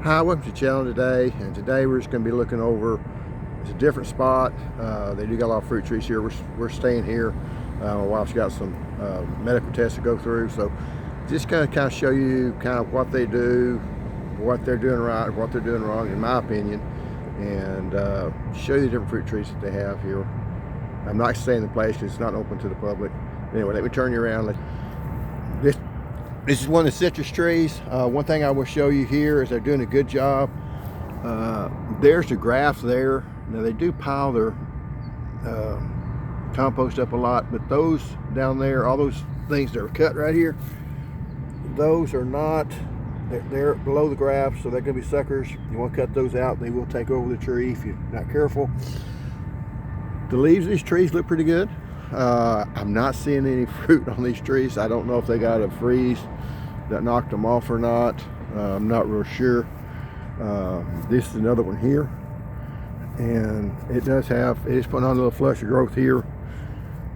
Hi, welcome to the channel today, and today we're just going to be looking over, it's a different spot. They do got a lot of fruit trees here. We're staying here. My wife's got some medical tests to go through, so just going to kind of show you kind of what they do, what they're doing right, what they're doing wrong, in my opinion, and show you the different fruit trees that they have here. I'm not staying in the place because it's not open to the public. Anyway, let me turn you around. This is one of the citrus trees. One thing I will show you here is they're doing a good job. There's the graft there. Now they do pile their compost up a lot, but those down there, all those things that are cut right here, those are not, they're below the graft, so they're going to be suckers. You want to cut those out. They will take over the tree if you're not careful. The leaves of these trees look pretty good. I'm not seeing any fruit on these trees. I don't know if they got a freeze that knocked them off or not. I'm not real sure. This is another one here, and it is putting on a little flush of growth here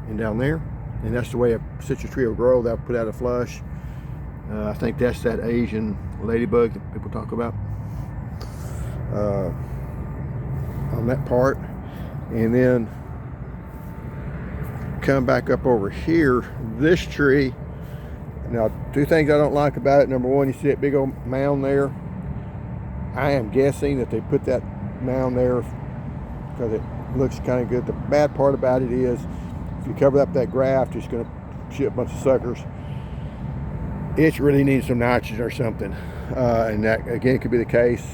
and down there, and that's the way a citrus tree will grow. They'll put out a flush. I think that's that Asian ladybug that people talk about on that part. And then come back up over here, this tree. Now, two things I don't like about it. Number one, you see that big old mound there. I am guessing that they put that mound there because it looks kind of good. The bad part about it is if you cover up that graft, it's going to shoot a bunch of suckers. It really needs some nitrogen or something, and that again could be the case.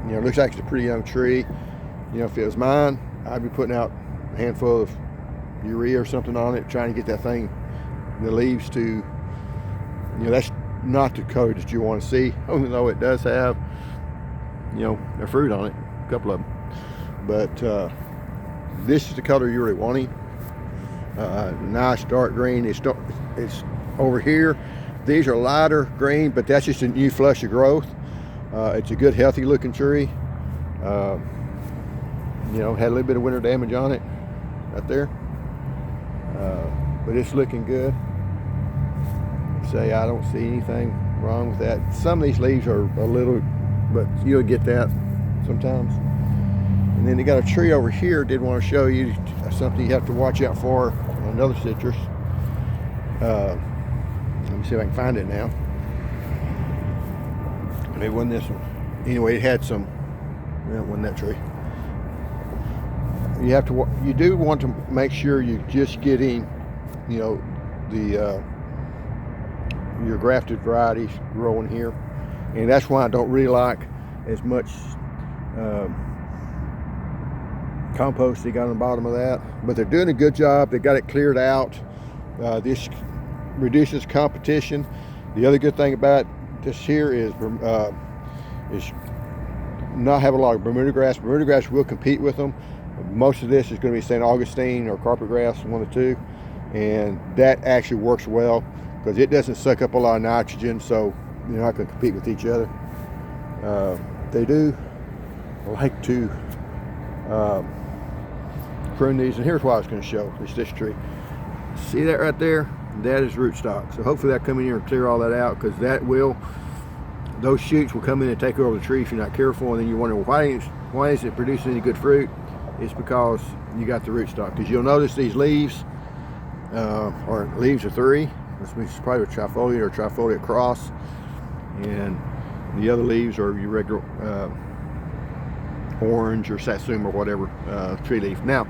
You know, it looks like it's a pretty young tree. You know, if it was mine, I'd be putting out a handful of urea or something on it, trying to get that thing, the leaves to, you know, that's not the color that you want to see, even though it does have, you know, a fruit on it, a couple of them. But this is the color you're really wanting. Nice dark green. It's over here. These are lighter green, but that's just a new flush of growth. It's a good, healthy looking tree. You know, had a little bit of winter damage on it right there. But it's looking good. I don't see anything wrong with that. Some of these leaves are a little, but you'll get that sometimes. And then they got a tree over here. Did want to show you something you have to watch out for. Another citrus. Let me see if I can find it now. Maybe it wasn't this one. Anyway, it had some. Well, it wasn't that tree. You do want to make sure you're just getting, you know, your grafted varieties growing here, and that's why I don't really like as much compost they got on the bottom of that. But they're doing a good job. They got it cleared out. This reduces competition. The other good thing about this here is not have a lot of Bermuda grass. Bermuda grass will compete with them. Most of this is going to be St. Augustine or carpet grass, one of the two, and that actually works well because it doesn't suck up a lot of nitrogen, so you're not going to compete with each other. They do like to prune these, and here's what I was going to show. It's this tree. See that right there? That is rootstock. So hopefully that come in here and clear all that out, because those shoots will come in and take over the tree if you're not careful, and then you wonder, well, why is it producing any good fruit? It's because you got the rootstock. Because you'll notice these leaves, or leaves are 3. This means it's probably a trifoliate or trifoliate cross, and the other leaves are your regular orange or satsuma or whatever tree leaf. Now,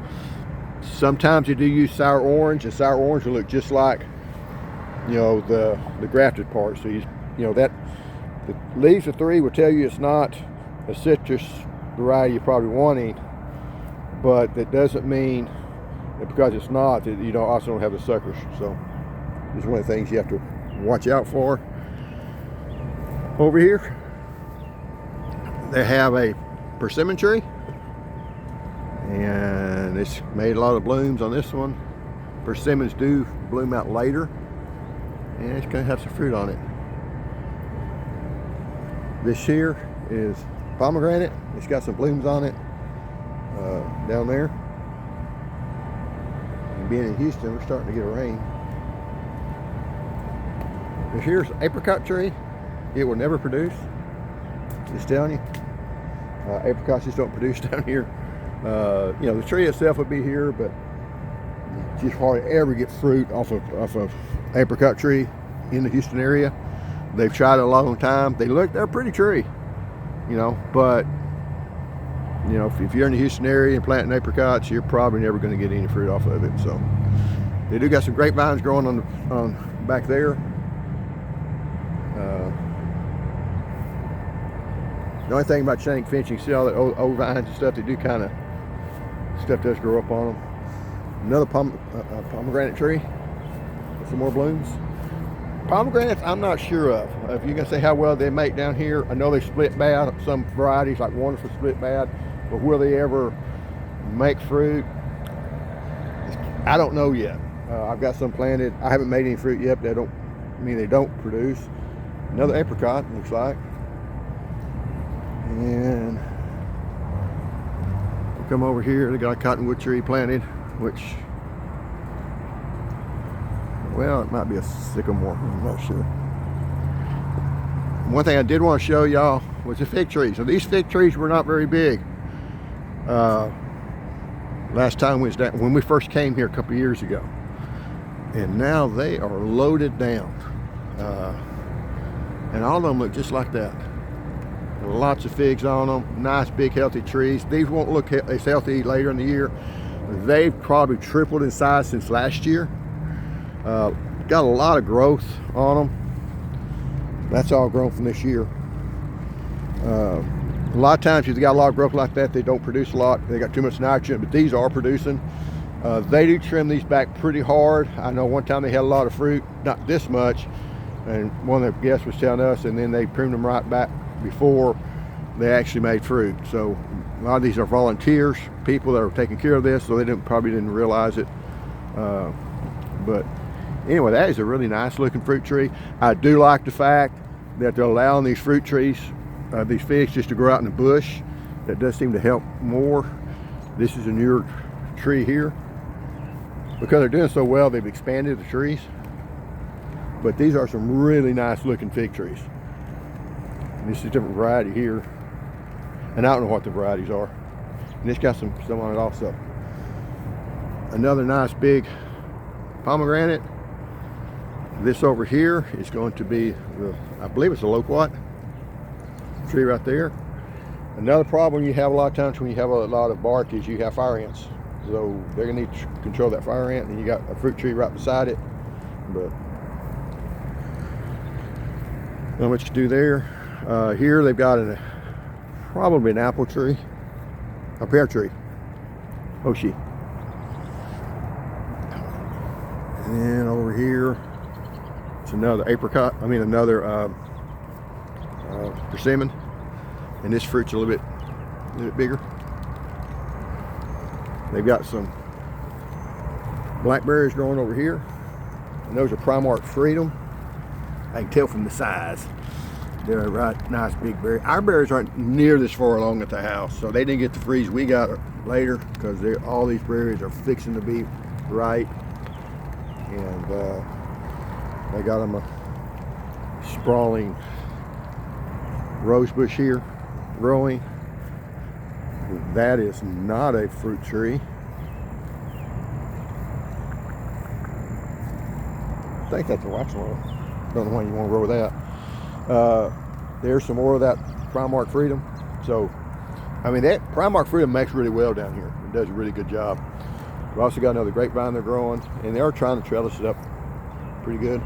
sometimes you do use sour orange, and sour orange will look just like, you know, the grafted part. So you know that the leaves of 3 will tell you it's not a citrus variety you're probably wanting, but that doesn't mean that because it's not, that you also don't have the suckers. So this is one of the things you have to watch out for. Over here, they have a persimmon tree, and it's made a lot of blooms on this one. Persimmons do bloom out later, and it's going to have some fruit on it. This here is pomegranate. It's got some blooms on it down there. And being in Houston, we're starting to get a rain. Here's apricot tree. It will never produce. Just telling you. Apricots just don't produce down here. You know, the tree itself would be here, but you just hardly ever get fruit off of apricot tree in the Houston area. They've tried it a long time. They're a pretty tree, you know, but you know, if you're in the Houston area and planting apricots, you're probably never going to get any fruit off of it. So they do got some grapevines growing on back there. The only thing about chain finch, you see all the old vines and stuff, they do kind of, stuff does grow up on them. Another pomegranate tree with some more blooms. Pomegranates, I'm not sure of. If you can say how well they make down here, I know they split bad. Some varieties like Wonderful split bad, but will they ever make fruit? I don't know yet. I've got some planted. I haven't made any fruit yet. They don't mean they don't produce. Another apricot, looks like. And we'll come over here. They got a cottonwood tree planted, which, well, it might be a sycamore. I'm not sure. One thing I did want to show y'all was the fig trees. So these fig trees were not very big. Last time we was down, when we first came here a couple years ago, and now they are loaded down, and all of them look just like that. Lots of figs on them, nice big healthy trees. These won't look as healthy later in the year. They've probably tripled in size since last year. Got a lot of growth on them. That's all grown from this year. A lot of times if they got a lot of growth like that, they don't produce a lot. They got too much nitrogen, but these are producing. They do trim these back pretty hard. I know one time they had a lot of fruit, not this much, and one of the guests was telling us, and then they pruned them right back before they actually made fruit. So a lot of these are volunteers, people that are taking care of this, so they probably didn't realize it. But anyway, that is a really nice looking fruit tree. I do like the fact that they're allowing these fruit trees, these figs, just to grow out in the bush. That does seem to help more. This is a newer tree here. Because they're doing so well, they've expanded the trees. But these are some really nice looking fig trees. This is a different variety here, and I don't know what the varieties are. And it's got some on it also. Another nice big pomegranate. This over here is going to be, I believe it's a loquat tree right there. Another problem you have a lot of times when you have a lot of bark is you have fire ants. So they're gonna need to control that fire ant, and you got a fruit tree right beside it. But not much to do there. Here they've got probably an apple tree, a pear tree, Oshi. And then over here, it's another apricot, another persimmon. And this fruit's a little bit bigger. They've got some blackberries growing over here. And those are Primark Freedom. I can tell from the size. They're a right nice big berry. Our berries aren't near this far along at the house, so they didn't get the freeze we got later, because all these berries are fixing to be ripe. And they got them a sprawling rose bush here growing. That is not a fruit tree. I think that's a waxworm. Don't know why you want to grow with that. There's some more of that Primark Freedom. So, that Primark Freedom makes really well down here. It does a really good job. We've also got another grapevine they're growing, and they are trying to trellis it up pretty good.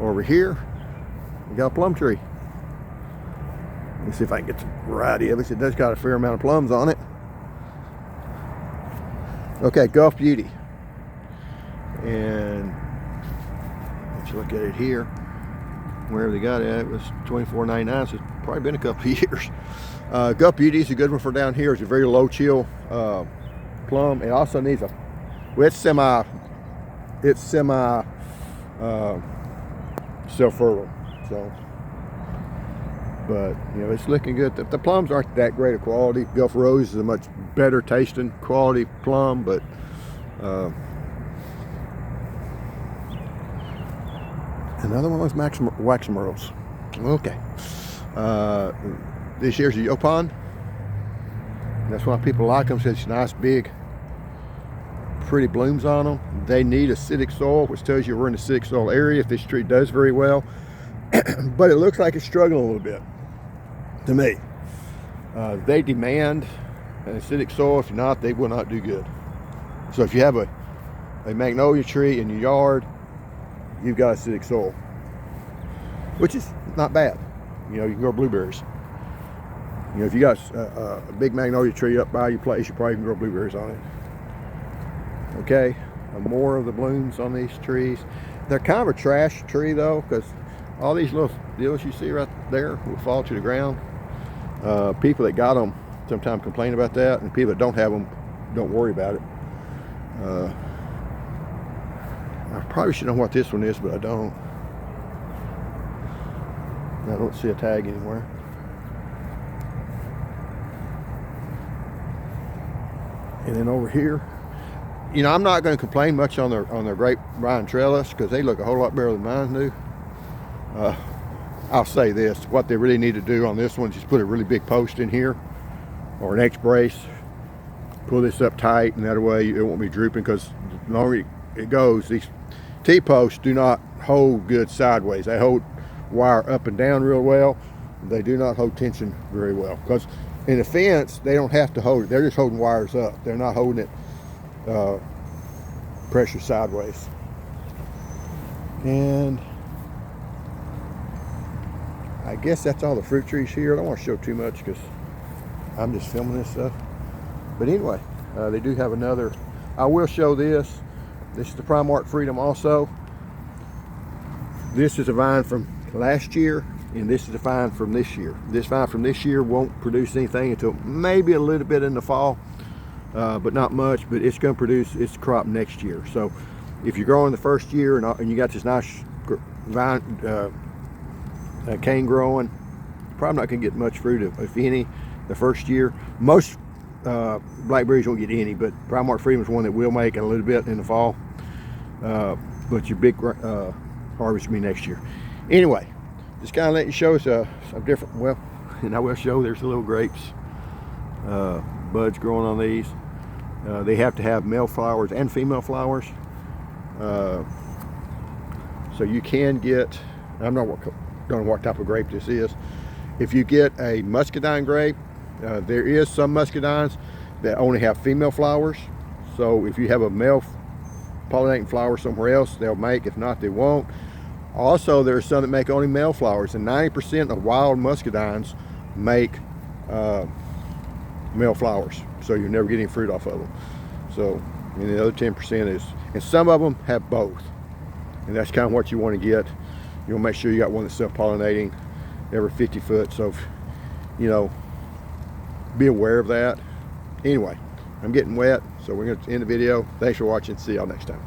Over here, we got a plum tree. Let me see if I can get some variety of it. It does got a fair amount of plums on it. Okay, Gulf Beauty. And let's look at it here. Where they got it was $24.99, so it's probably been a couple of years. Gulf Beauty is a good one for down here. It's a very low chill plum. It also needs it's semi self-fertile. So, but it's looking good. The plums aren't that great of quality. Gulf Rose is a much better tasting quality plum, but another one was wax merles. Okay. This here's a yopon. That's why people like them. So it's nice, big, pretty blooms on them. They need acidic soil, which tells you we're in the acidic soil area if this tree does very well. But it looks like it's struggling a little bit to me. They demand an acidic soil. If not, they will not do good. So if you have a magnolia tree in your yard, you've got acidic soil, which is not bad. You know, you can grow blueberries. You know, if you got a big magnolia tree up by your place, you probably can grow blueberries on it. Okay, more of the blooms on these trees. They're kind of a trash tree though, because all these little deals you see right there will fall to the ground. People that got them sometimes complain about that, and people that don't have them don't worry about it. I probably should know what this one is, but I don't. I don't see a tag anywhere. And then over here, you know, I'm not going to complain much on their grapevine trellis because they look a whole lot better than mine do. I'll say this: what they really need to do on this one is just put a really big post in here or an X brace. Pull this up tight, and that way it won't be drooping, because the longer it goes, these T-posts do not hold good sideways. They hold wire up and down real well. They do not hold tension very well, because in a fence they don't have to hold it. They're just holding wires up. They're not holding it pressure sideways. And I guess that's all the fruit trees here. I don't want to show too much because I'm just filming this stuff. But anyway, they do have another. I will show this. This is the Primark Freedom also. This is a vine from last year, and this is a vine from this year. This vine from this year won't produce anything until maybe a little bit in the fall, but not much. But it's going to produce its crop next year. So if you're growing the first year and you got this nice vine cane growing, you're probably not going to get much fruit, if any, the first year. Most blackberries won't get any, but Primark Freedom is one that will make a little bit in the fall. But your big harvest will be next year. Anyway, just kind of letting you show us some different, well, and I will show there's little grapes, buds growing on these. They have to have male flowers and female flowers. So you can get, I'm not don't know what type of grape this is. If you get a muscadine grape, there is some muscadines that only have female flowers. So if you have a male pollinating flower somewhere else, they'll make. If not, they won't. Also, there's some that make only male flowers, and 90% of wild muscadines make male flowers. So you never get any fruit off of them. So, and the other 10% is, and some of them have both. And that's kind of what you want to get. You want to make sure you got one that's self-pollinating every 50 foot. So, you know, be aware of that. Anyway, I'm getting wet, so we're going to end the video. Thanks for watching. See y'all next time.